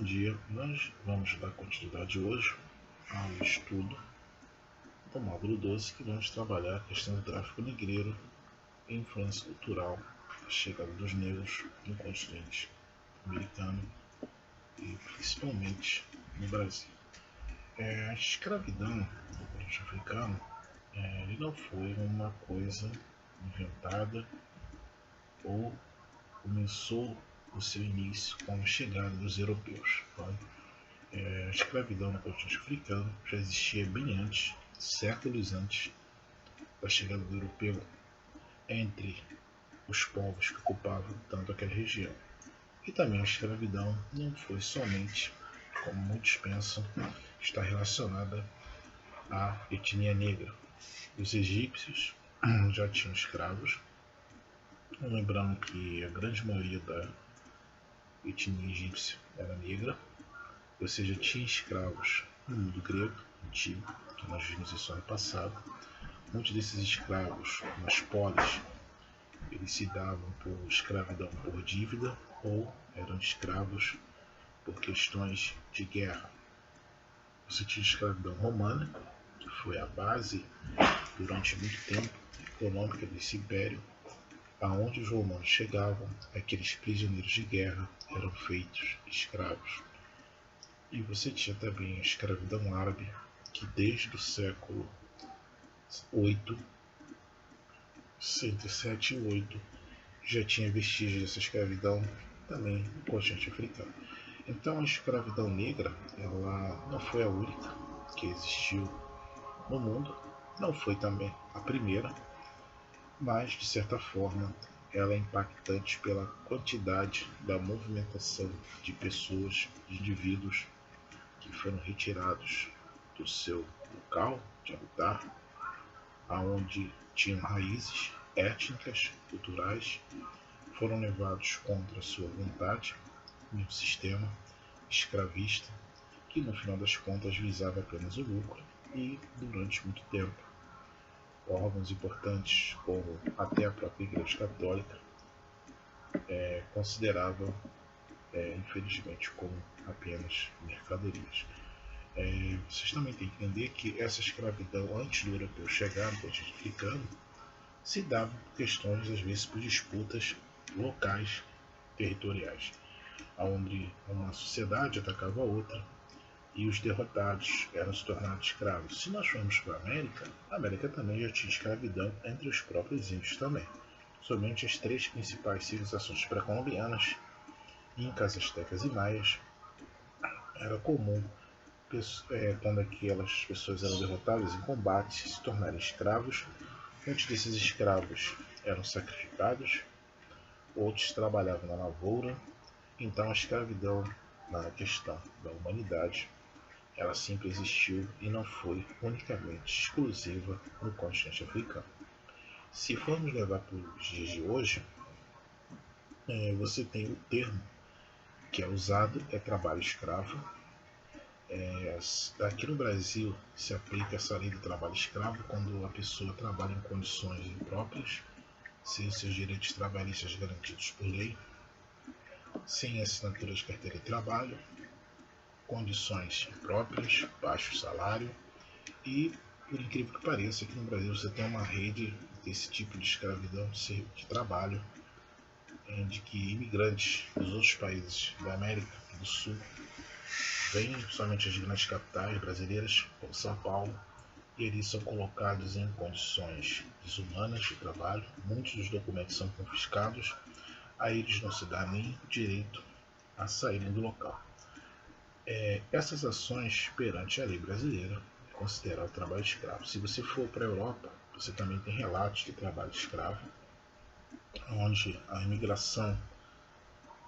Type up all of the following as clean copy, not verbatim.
dia, nós vamos dar continuidade hoje ao estudo do módulo 12, que vamos trabalhar a questão do tráfico negreiro e influência cultural da chegada dos negros no continente americano e principalmente no Brasil. A escravidão no continente africano ele não foi uma coisa inventada ou começou o seu início com a chegada dos europeus. A escravidão no continente africano já existia bem antes, séculos antes da chegada do europeu, entre os povos que ocupavam tanto aquela região. E também a escravidão não foi somente, como muitos pensam, está relacionada à etnia negra. Os egípcios já tinham escravos, lembrando que a grande maioria da etnia egípcia era negra, ou seja, tinha escravos no mundo grego antigo, que nós vimos isso ano passado. Muitos desses escravos nas polis, eles se davam por escravidão por dívida ou eram escravos por questões de guerra. Você tinha escravidão romana, que foi a base durante muito tempo econômica desse império, aonde os romanos chegavam, aqueles prisioneiros de guerra eram feitos escravos. E você tinha também a escravidão árabe, que desde o século 8, entre 7 e 8, já tinha vestígios dessa escravidão também no continente africano. Então a escravidão negra, ela não foi a única que existiu no mundo, não foi também a primeira, mas de certa forma ela é impactante pela quantidade da movimentação de pessoas, de indivíduos que foram retirados do seu local de habitar, aonde tinham raízes étnicas, culturais, foram levados contra a sua vontade em um sistema escravista que no final das contas visava apenas o lucro e durante muito tempo órgãos importantes como até a própria Igreja Católica consideravam infelizmente como apenas mercadorias. Vocês também têm que entender que essa escravidão antes do europeu chegar no continente africano se dava por questões, às vezes por disputas locais, territoriais, onde uma sociedade atacava a outra e os derrotados eram se tornados escravos. Se nós formos para a América também já tinha escravidão entre os próprios índios também. Somente as três principais civilizações pré-colombianas, incas, astecas e maias, era comum quando aquelas pessoas eram derrotadas em combate se tornarem escravos. Muitos desses escravos eram sacrificados, outros trabalhavam na lavoura. Então a escravidão na questão da humanidade ela sempre existiu e não foi unicamente exclusiva no continente africano. Se formos levar para os dias de hoje, você tem o termo que é usado, é trabalho escravo. Aqui no Brasil se aplica essa lei do trabalho escravo quando a pessoa trabalha em condições impróprias, sem seus direitos trabalhistas garantidos por lei, sem assinatura de carteira de trabalho, condições impróprias, baixo salário e, por incrível que pareça, aqui no Brasil você tem uma rede desse tipo de escravidão de trabalho, de que imigrantes dos outros países da América do Sul vêm somente as grandes capitais brasileiras, como São Paulo, e eles são colocados em condições desumanas de trabalho, muitos dos documentos são confiscados, a eles não se dá nem o direito a saírem do local. Essas ações perante a lei brasileira é considerado trabalho escravo. Se você for para a Europa, você também tem relatos de trabalho escravo, onde a imigração,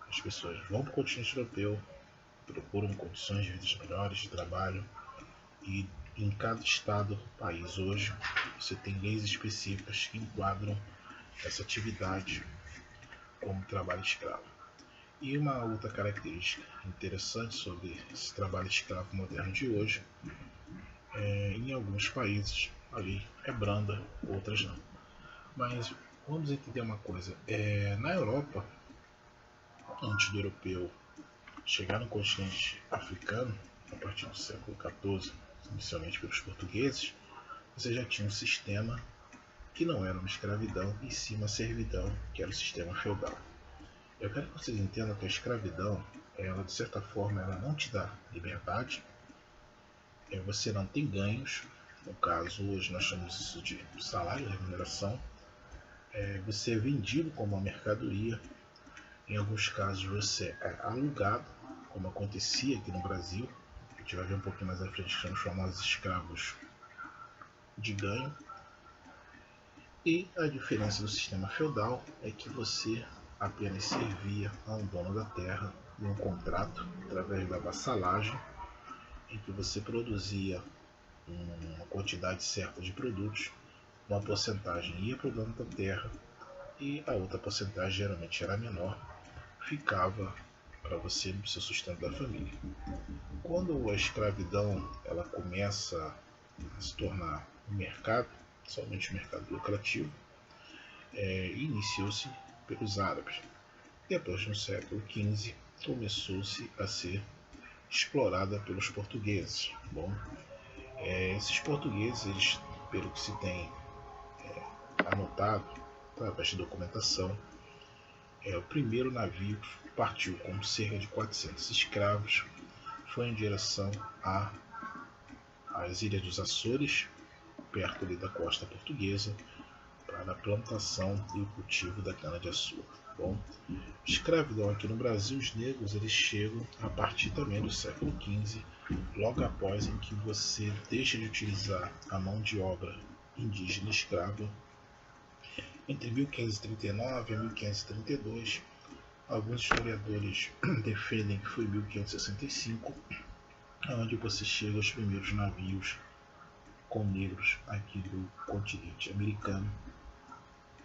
as pessoas vão para o continente europeu, procuram condições de vida melhores de trabalho, e em cada estado do país hoje você tem leis específicas que enquadram essa atividade como trabalho escravo. E uma outra característica interessante sobre esse trabalho escravo moderno de hoje em alguns países a lei é branda, outras não. Mas vamos entender uma coisa, na Europa, antes do europeu chegar no continente africano, a partir do século XIV, inicialmente pelos portugueses, você já tinha um sistema que não era uma escravidão, e sim uma servidão, que era o sistema feudal. Eu quero que vocês entendam que a escravidão, ela de certa forma, ela não te dá liberdade, você não tem ganhos, no caso hoje nós chamamos isso de salário, remuneração, você é vendido como uma mercadoria, em alguns casos você é alugado, como acontecia aqui no Brasil, a gente vai ver um pouquinho mais à frente que são os famosos escravos de ganho. E a diferença do sistema feudal é que você apenas servia a um dono da terra em um contrato através da vassalagem, em que você produzia uma quantidade certa de produtos, uma porcentagem ia para o dono da terra e a outra porcentagem, geralmente era menor, ficava para você no seu sustento da família. Quando a escravidão ela começa a se tornar um mercado, somente um mercado lucrativo, iniciou-se pelos árabes. Depois, no século XV, começou-se a ser explorada pelos portugueses. Bom, esses portugueses, eles, pelo que se tem anotado, através de documentação, o primeiro navio partiu com cerca de 400 escravos, foi em direção às ilhas dos Açores, perto ali da costa portuguesa, para a plantação e o cultivo da cana-de-açúcar. Bom, escravidão aqui no Brasil, os negros eles chegam a partir também do século XV, logo após em que você deixa de utilizar a mão de obra indígena escrava. Entre 1539 e 1532, alguns historiadores defendem que foi 1565, onde você chega aos primeiros navios com negros aqui do continente americano,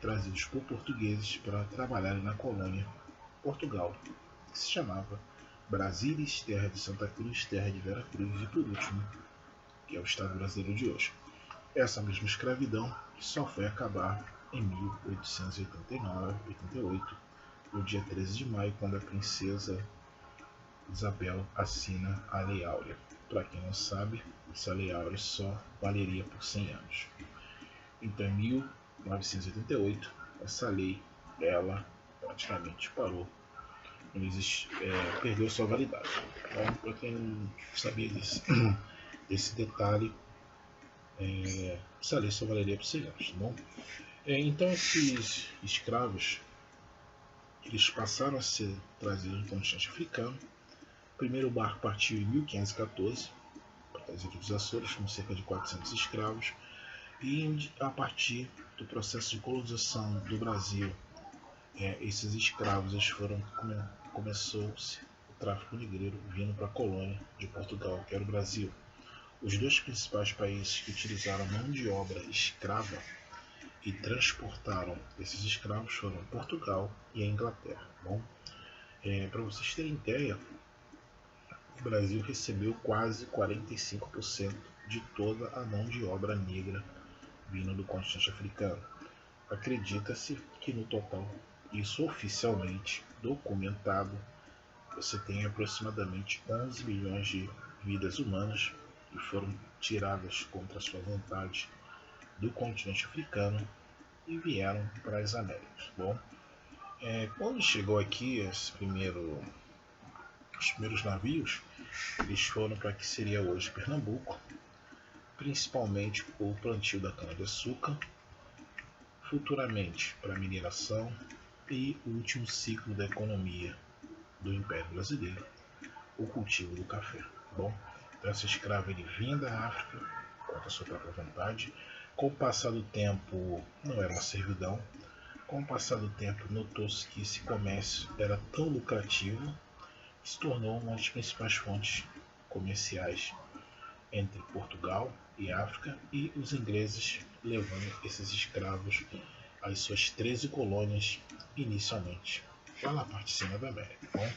trazidos por portugueses para trabalharem na colônia Portugal, que se chamava Brasília, terra de Santa Cruz, terra de Vera Cruz e, por último, que é o estado brasileiro de hoje. Essa mesma escravidão só foi acabar em 1888, no dia 13 de maio, quando a princesa Isabel assina a Lei Áurea. Para quem não sabe, essa Lei Áurea só valeria por 100 anos. Então, em 1988, essa lei ela praticamente parou, não existe, perdeu sua validade. Então, para quem não sabia desse detalhe, essa lei só valeria por 100 anos. Tá bom? Então, esses escravos eles passaram a ser trazidos do continente africano. O primeiro barco partiu em 1514 para as Ilhas dos Açores, com cerca de 400 escravos, e a partir do processo de colonização do Brasil, esses escravos começou-se o tráfico negreiro vindo para a colônia de Portugal, que era o Brasil. Os dois principais países que utilizaram mão de obra escrava e transportaram esses escravos foram Portugal e a Inglaterra. Bom, para vocês terem ideia, o Brasil recebeu quase 45% de toda a mão de obra negra vindo do continente africano. Acredita-se que no total, isso oficialmente documentado, você tem aproximadamente 11 milhões de vidas humanas que foram tiradas contra sua vontade do continente africano e vieram para as Américas. Bom, quando chegou aqui os primeiros navios, eles foram para que seria hoje Pernambuco, principalmente o plantio da cana-de-açúcar, futuramente para a mineração e o último ciclo da economia do Império Brasileiro, o cultivo do café. Bom, então esse escravo ele vinha da África contra sua própria vontade. Com o passar do tempo, não era uma servidão. Com o passar do tempo, notou-se que esse comércio era tão lucrativo que se tornou uma das principais fontes comerciais entre Portugal e África, e os ingleses levando esses escravos às suas 13 colônias inicialmente, já na parte de cima da América. Bom,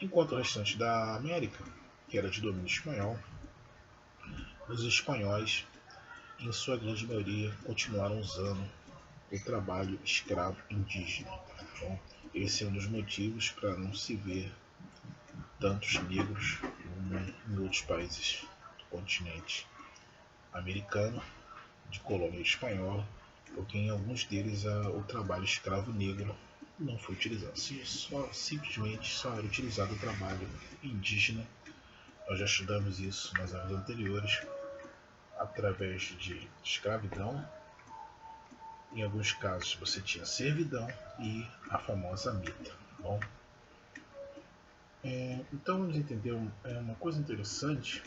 enquanto o restante da América, que era de domínio espanhol, os espanhóis, em sua grande maioria, continuaram usando o trabalho escravo indígena. Bom, esse é um dos motivos para não se ver tantos negros como em outros países do continente americano, de colônia espanhola, porque em alguns deles o trabalho escravo negro não foi utilizado. Simplesmente só era utilizado o trabalho indígena. Nós já estudamos isso nas aulas anteriores, através de escravidão. Em alguns casos você tinha servidão e a famosa mita. Bom, então vamos entender uma coisa interessante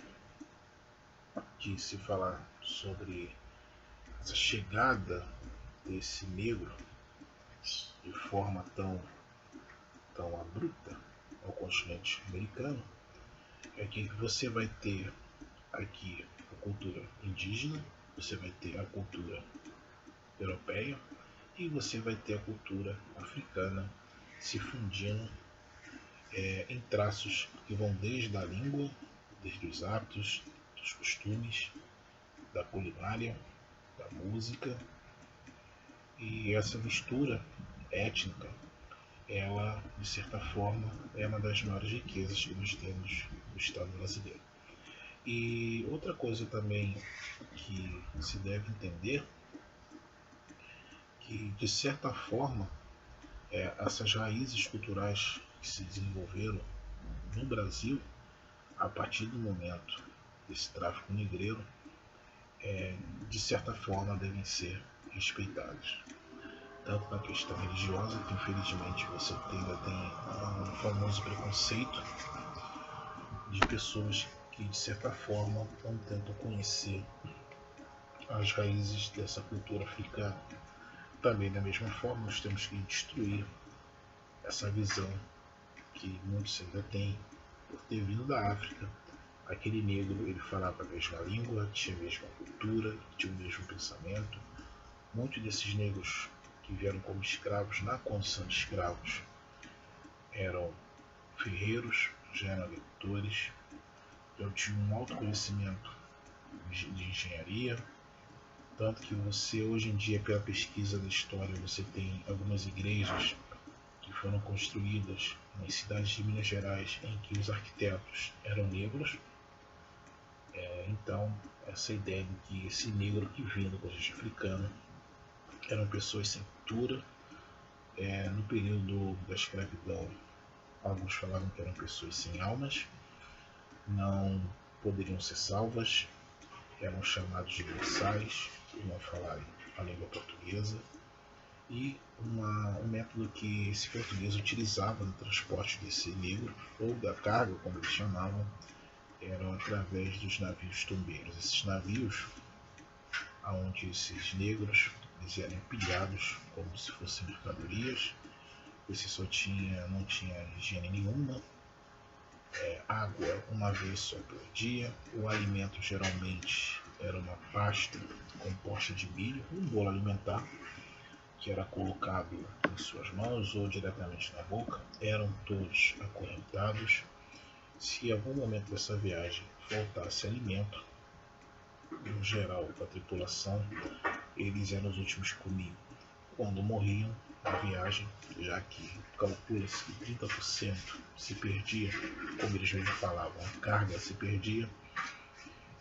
de se falar sobre essa chegada desse negro de forma tão abrupta ao continente americano, é que você vai ter aqui a cultura indígena, você vai ter a cultura europeia e você vai ter a cultura africana se fundindo em traços que vão desde a língua, desde os hábitos, dos costumes, da culinária, da música. E essa mistura étnica, ela, de certa forma, é uma das maiores riquezas que nós temos no Estado brasileiro. E outra coisa também que se deve entender, que de certa forma essas raízes culturais que se desenvolveram no Brasil a partir do momento desse tráfico negreiro, de certa forma devem ser respeitadas. Tanto na questão religiosa, que infelizmente você ainda tem um famoso preconceito de pessoas que de certa forma não tentam conhecer as raízes dessa cultura africana. Também da mesma forma nós temos que destruir essa visão que muitos ainda têm por ter vindo da África. Aquele negro, ele falava a mesma língua, tinha a mesma cultura, tinha o mesmo pensamento. Muitos desses negros que vieram como escravos, na condição de escravos, eram ferreiros, já eram agricultores, já tinham um alto conhecimento de engenharia, tanto que você hoje em dia, pela pesquisa da história, você tem algumas igrejas que foram construídas nas cidades de Minas Gerais em que os arquitetos eram negros. Então, essa ideia de que esse negro que vinha do continente africano eram pessoas sem cultura. No período da escravidão, alguns falavam que eram pessoas sem almas, não poderiam ser salvas, eram chamados de boçais, por não falarem a língua portuguesa. E um método que esse português utilizava no transporte desse negro, ou da carga, como eles chamavam, eram através dos navios tombeiros. Esses navios, onde esses negros eram empilhados como se fossem mercadorias. Você não tinha higiene nenhuma, água uma vez só por dia. O alimento geralmente era uma pasta composta de milho, um bolo alimentar, que era colocado em suas mãos ou diretamente na boca. Eram todos acorrentados. Se em algum momento dessa viagem faltasse alimento, em geral da tripulação, eles eram os últimos que comiam. Quando morriam na viagem, já que calcula-se que 30% se perdia, como eles mesmos falavam, a carga se perdia,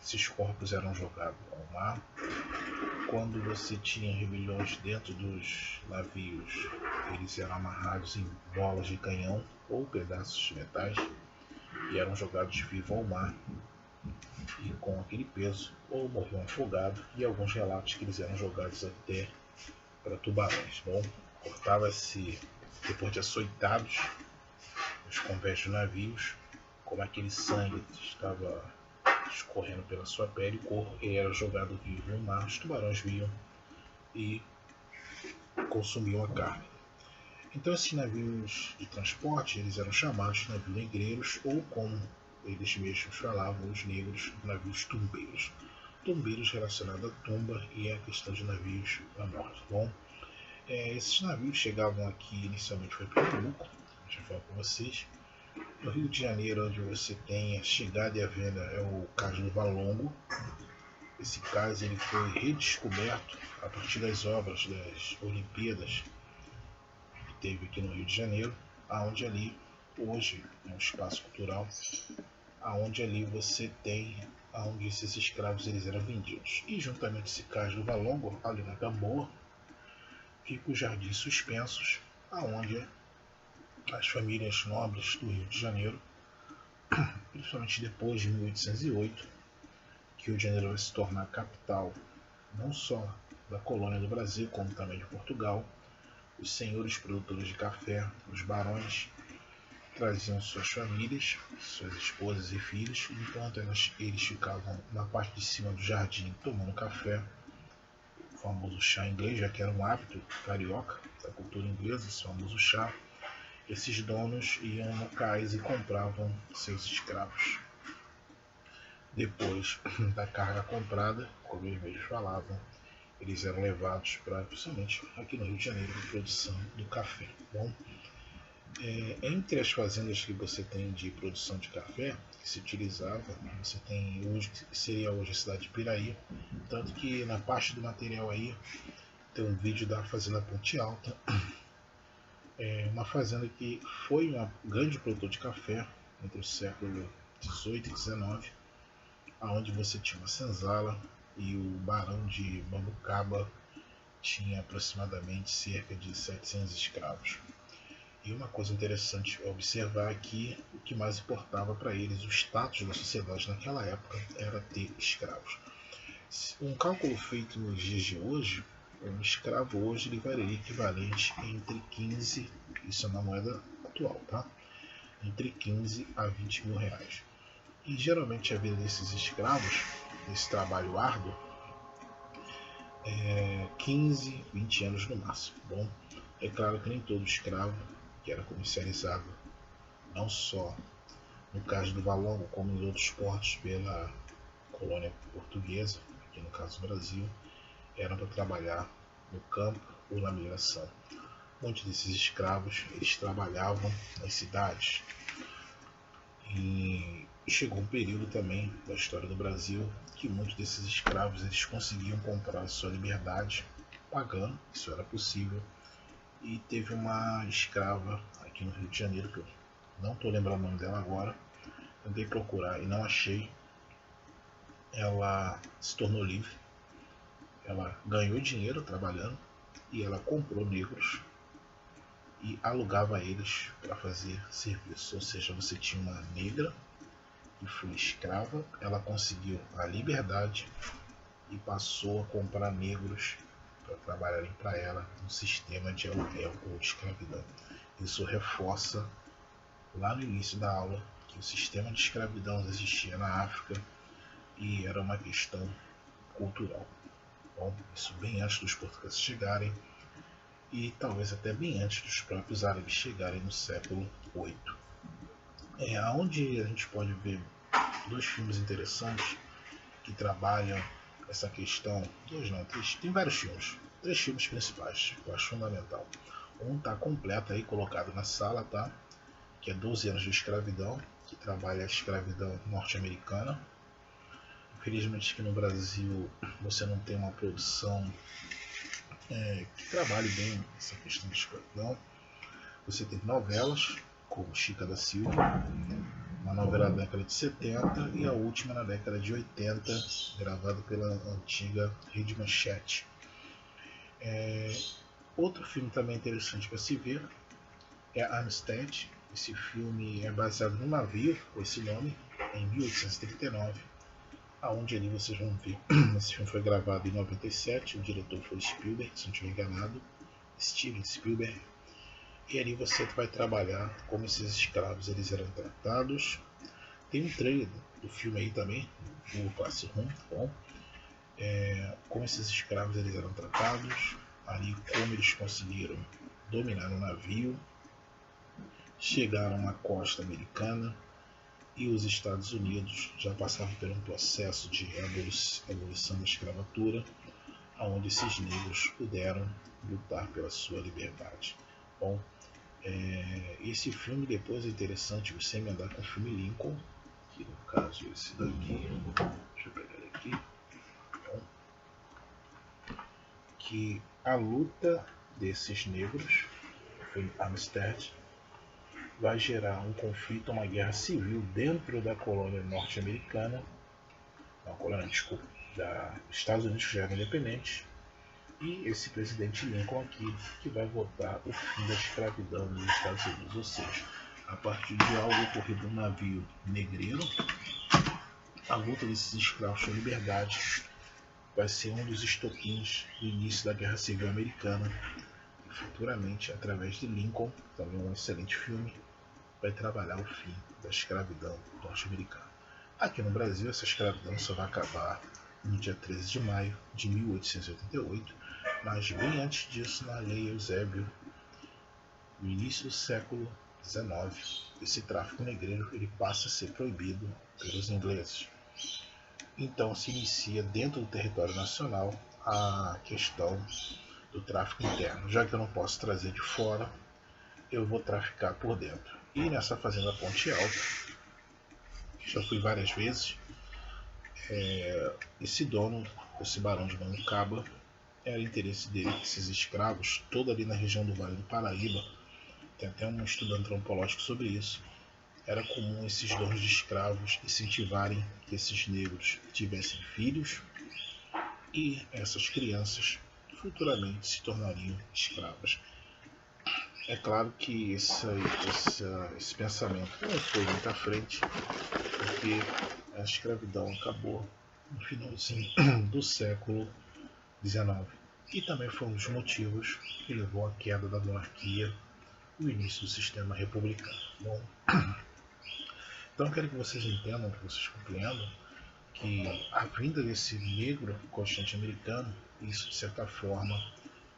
esses corpos eram jogados ao mar. Quando você tinha rebeliões dentro dos navios, eles eram amarrados em bolas de canhão ou pedaços de metais e eram jogados vivos ao mar, e com aquele peso ou morriam afogados, e alguns relatos que eles eram jogados até para tubarões. Bom, cortava-se depois de açoitados nos convés dos navios, como aquele sangue estava escorrendo pela sua pele, o corpo era jogado vivo no mar. Os tubarões viam e consumiam a carne. Então esses navios de transporte, eles eram chamados de navios negreiros, ou como eles mesmos falavam, os negros, navios tumbeiros. Tumbeiros relacionados à tumba e a questão de navios da morte. Bom, esses navios chegavam aqui, inicialmente foi Pernambuco, deixa eu falar com vocês. No Rio de Janeiro, onde você tem a chegada e a venda, é o Cais do Valongo. Esse cais ele foi redescoberto a partir das obras das Olimpíadas que teve aqui no Rio de Janeiro, onde ali hoje é um espaço cultural, aonde ali você tem aonde esses escravos eles eram vendidos. E juntamente esse cais do Valongo, ali na Gamboa, fica os Jardins Suspensos, aonde as famílias nobres do Rio de Janeiro, principalmente depois de 1808, que o Rio de Janeiro vai se tornar a capital não só da colônia do Brasil, como também de Portugal, os senhores produtores de café, os barões, traziam suas famílias, suas esposas e filhos, enquanto eles ficavam na parte de cima do jardim tomando café, o famoso chá inglês, já que era um hábito carioca da cultura inglesa, esse famoso chá. Esses donos iam no cais e compravam seus escravos. Depois da carga comprada, como eles mesmos falavam, eles eram levados para, principalmente aqui no Rio de Janeiro, a produção do café. Bom, entre as fazendas que você tem de produção de café, que se utilizava, você tem hoje, que seria hoje a cidade de Piraí, tanto que na parte do material aí tem um vídeo da fazenda Ponte Alta, uma fazenda que foi um grande produtor de café entre o século XVIII e XIX, onde você tinha uma senzala e o barão de Mambucaba tinha aproximadamente cerca de 700 escravos. E uma coisa interessante observar aqui, o que mais importava para eles, o status da sociedade naquela época, era ter escravos. Um cálculo feito nos dias de hoje, um escravo hoje ele varia equivalente entre 15, isso é uma moeda atual, tá? Entre 15 a 20 mil reais. E geralmente a vida desses escravos, desse trabalho árduo, 15, 20 anos no máximo. Bom, é claro que nem todo escravo que era comercializado, não só no caso do Valongo, como em outros portos pela colônia portuguesa, aqui no caso do Brasil, eram para trabalhar no campo ou na migração. Muitos desses escravos eles trabalhavam nas cidades. E chegou um período também da história do Brasil que muitos desses escravos eles conseguiam comprar a sua liberdade pagando, isso era possível. E teve uma escrava aqui no Rio de Janeiro, que eu não estou lembrando o nome dela agora, tentei procurar e não achei. Ela se tornou livre, ela ganhou dinheiro trabalhando e ela comprou negros e alugava eles para fazer serviço. Ou seja, você tinha uma negra que foi escrava, ela conseguiu a liberdade e passou a comprar negros para trabalharem para ela no sistema de aluguel ou de escravidão. Isso reforça lá no início da aula que o sistema de escravidão existia na África e era uma questão cultural. Bom, isso bem antes dos portugueses chegarem e talvez até bem antes dos próprios árabes chegarem no século VIII. Onde a gente pode ver dois filmes interessantes que trabalham essa questão. Dois não, três, tem vários filmes. 3 filmes principais que eu acho fundamental. Um está completo aí, colocado na sala, tá? Que é 12 anos de escravidão, que trabalha a escravidão norte-americana. Infelizmente aqui no Brasil você não tem uma produção que trabalhe bem essa questão de escravidão. Você tem novelas, como Chica da Silva, uma novela da década de 70 e a última na década de 80, gravada pela antiga Rede Manchete. Outro filme também interessante para se ver é Amistad. Esse filme é baseado num navio com esse nome, em 1839, aonde ali vocês vão ver. Esse filme foi gravado em 97, o diretor foi Spielberg, se não estiver enganado, Steven Spielberg. E ali você vai trabalhar como esses escravos eles eram tratados. Tem um trailer do filme aí também, o Classroom, bom. Como esses escravos eles eram tratados, ali como eles conseguiram dominar o navio, chegaram à costa americana e os Estados Unidos já passavam por um processo de abolição da escravatura, onde esses negros puderam lutar pela sua liberdade. Bom, esse filme depois é interessante você emendar com o filme Lincoln, que no caso esse daqui, deixa eu pegar ele aqui, bom, que a luta desses negros foi Amistad, vai gerar um conflito, uma guerra civil dentro da colônia norte-americana, da colônia, desculpa, dos Estados Unidos, que já eram independentes, e esse presidente Lincoln aqui, que vai votar o fim da escravidão nos Estados Unidos, ou seja, a partir de algo ocorrido no navio negreiro, a luta desses escravos pela liberdade vai ser um dos estopins do início da Guerra Civil Americana, e futuramente, através de Lincoln, também um excelente filme, vai trabalhar o fim da escravidão norte-americana. Aqui no Brasil, essa escravidão só vai acabar no dia 13 de maio de 1888, mas bem antes disso, na Lei Eusébio, no início do século XIX, esse tráfico negreiro ele passa a ser proibido pelos ingleses. Então se inicia dentro do território nacional a questão do tráfico interno. Já que eu não posso trazer de fora, eu vou traficar por dentro. E nessa fazenda Ponte Alta, já fui várias vezes, esse dono, esse barão de Manucaba, era interesse dele que esses escravos, toda ali na região do Vale do Paraíba, tem até um estudo antropológico sobre isso, era comum esses donos de escravos incentivarem que esses negros tivessem filhos e essas crianças futuramente se tornariam escravas. É claro que esse pensamento não foi muito à frente, porque a escravidão acabou no finalzinho do século XIX. E também foi um dos motivos que levou à queda da monarquia e o início do sistema republicano. Bom, então eu quero que vocês entendam, que vocês compreendam, que a vinda desse negro constante americano, isso de certa forma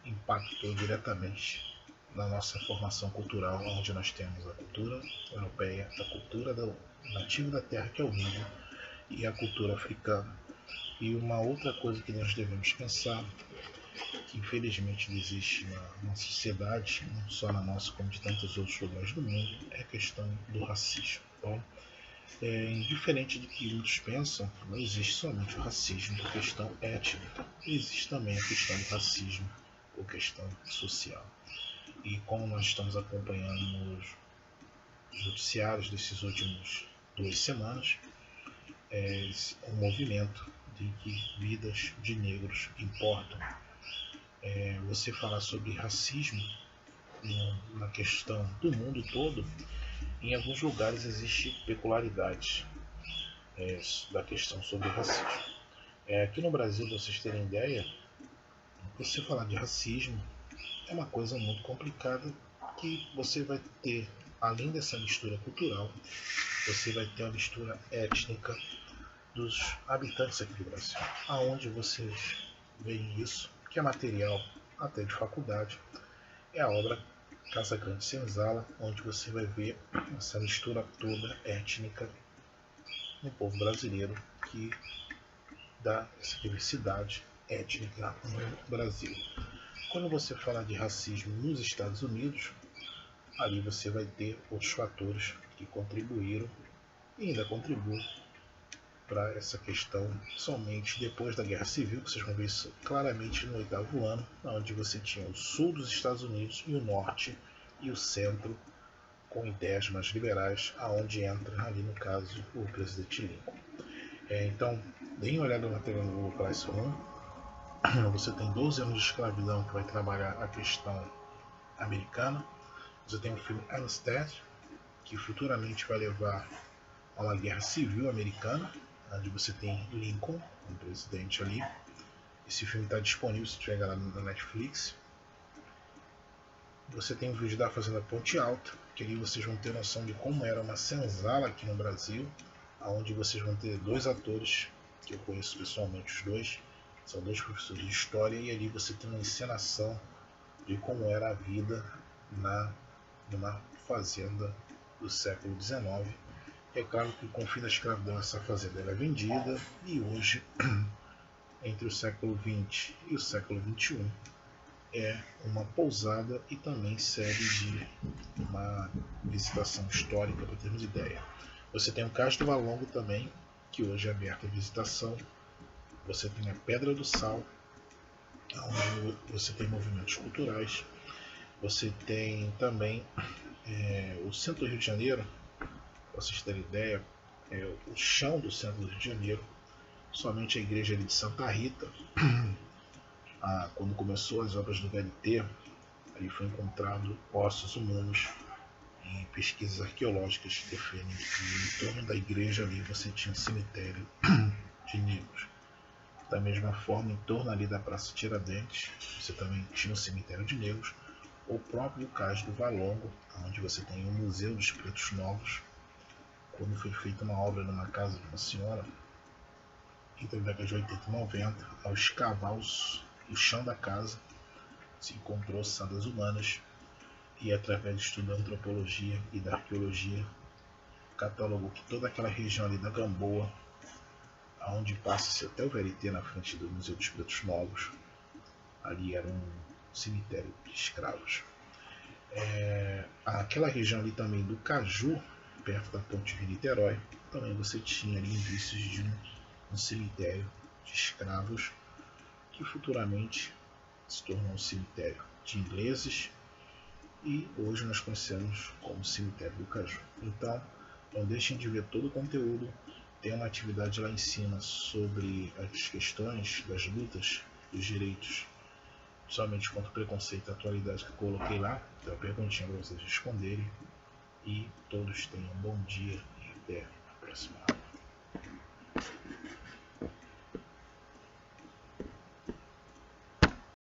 impactou diretamente na nossa formação cultural, onde nós temos a cultura europeia, a cultura do nativo da terra, que é o índio, e a cultura africana. E uma outra coisa que nós devemos pensar, que infelizmente existe na sociedade, não só na nossa como de tantos outros lugares do mundo, é a questão do racismo. Bom, diferente do que muitos pensam, não existe somente o racismo por questão étnica, existe também a questão do racismo por questão social. E como nós estamos acompanhando nos noticiários desses últimos 2 semanas, um movimento de que vidas de negros importam. Você falar sobre racismo na questão do mundo todo, em alguns lugares existe peculiaridades da questão sobre o racismo. Aqui no Brasil, para vocês terem ideia, você falar de racismo é uma coisa muito complicada, que você vai ter, além dessa mistura cultural, você vai ter a mistura étnica dos habitantes aqui do Brasil, aonde vocês veem isso, que é material até de faculdade, é a obra Casa Grande Senzala, onde você vai ver essa mistura toda étnica no povo brasileiro, que dá essa diversidade étnica no Brasil. Quando você fala de racismo nos Estados Unidos, ali você vai ter outros fatores que contribuíram e ainda contribuem para essa questão somente depois da Guerra Civil, que vocês vão ver isso claramente no 8º ano, onde você tinha o sul dos Estados Unidos e o norte e o centro com ideias mais liberais, aonde entra ali no caso o presidente Lincoln. Então, deem uma olhada na tela no Google Classroom. Você tem 12 anos de escravidão, que vai trabalhar a questão americana. Você tem o filme Armistead, que futuramente vai levar a uma guerra civil americana, onde você tem Lincoln, um presidente ali. Esse filme está disponível se chegar lá na Netflix. Você tem o vídeo da Fazenda Ponte Alta, que ali vocês vão ter noção de como era uma senzala aqui no Brasil, onde vocês vão ter 2 atores, que eu conheço pessoalmente os dois, são 2 professores de história, e ali você tem uma encenação de como era a vida numa fazenda do século XIX. É claro que com o fim da escravidão essa fazenda era vendida, e hoje, entre o século XX e o século XXI, é uma pousada e também serve de uma visitação histórica, para termos ideia. Você tem o Cais do Valongo também, que hoje é aberto à visitação. Você tem a Pedra do Sal, onde você tem movimentos culturais. Você tem também O centro do Rio de Janeiro, para vocês terem ideia, o chão do centro do Rio de Janeiro, somente a igreja ali de Santa Rita, quando começou as obras do VLT, ali foi encontrado ossos humanos em pesquisas arqueológicas que defendem que em torno da igreja ali você tinha um cemitério de negros. Da mesma forma, em torno ali da Praça Tiradentes, você também tinha um cemitério de negros. O próprio Cais do Valongo, onde você tem o Museu dos Pretos Novos, quando foi feita uma obra numa casa de uma senhora, entre a década de 80 e 90, ao escavar o chão da casa, se encontrou ossadas humanas e, através do estudo da antropologia e da arqueologia, catalogou que toda aquela região ali da Gamboa, onde passa-se até o VLT na frente do Museu dos Pretos Novos, ali era um cemitério de escravos. Aquela região ali também do Caju, perto da ponte de Niterói, também você tinha ali indícios de um cemitério de escravos que futuramente se tornou um cemitério de ingleses e hoje nós conhecemos como cemitério do Caju. Então, não deixem de ver todo o conteúdo. Tem uma atividade lá em cima sobre as questões das lutas dos direitos, somente contra o preconceito e a atualidade, que eu coloquei lá. Então, perguntinha para vocês responderem. E todos tenham um bom dia e até a próxima.